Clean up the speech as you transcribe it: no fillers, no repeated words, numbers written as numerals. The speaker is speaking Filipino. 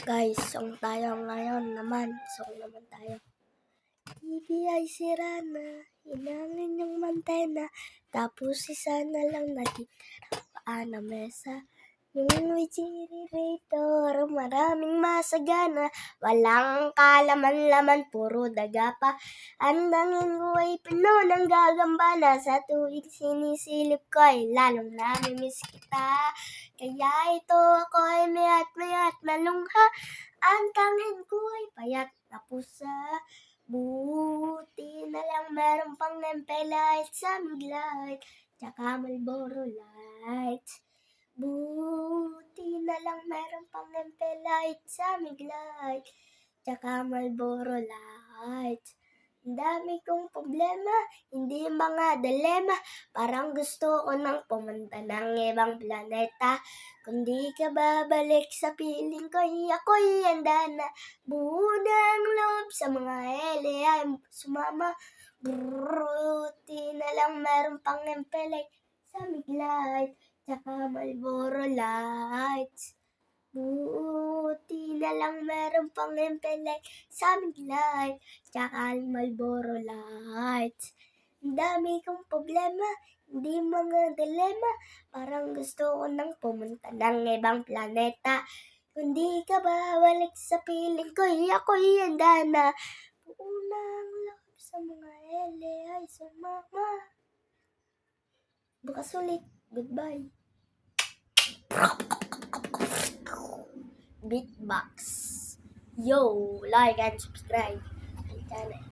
Guys, song tayo ngayon naman. Song naman tayo. TV ay sira na, hinangin yung mantena, tapos isa na lang natitira pa na mesa. Yung refrigerator, maraming masagana, walang kalaman-laman, puro daga pa. Ang dangin ko ay puno ng gagambana, sa tuwing sinisilip ko ay lalong namimiss kita. Kaya ito ako ay mayat malungha, ang tangin ko ay payat na pusa. Buti na lang meron pang Nempelight sa Miglight, tsaka Marlboro Lights. Buti na lang meron pang Nempelight sa Miglight, tsaka Marlboro Lights. Ang dami kong problema, hindi mga dilema, parang gusto ko nang pumunta ng ibang planeta. Kung di ka babalik sa piling ko, ako'y handa na. Buo na ang loob sa mga hele ay sumama. Buti na lang meron pang Nempelight sa Miglight, tsaka Marlboro Lights. Buti na lang meron pang Nempelight sa Miglight, tsaka Marlboro Lights. Ang dami kong problema, hindi mga dilema, parang gusto ko nang pumunta ng ibang planeta. Kung di ka babalik sa piling ko, ako'y handa na. Buo na ang loob sa mga hele ay sumama. Bukas ulit. Goodbye. Beatbox. Yo, like and subscribe.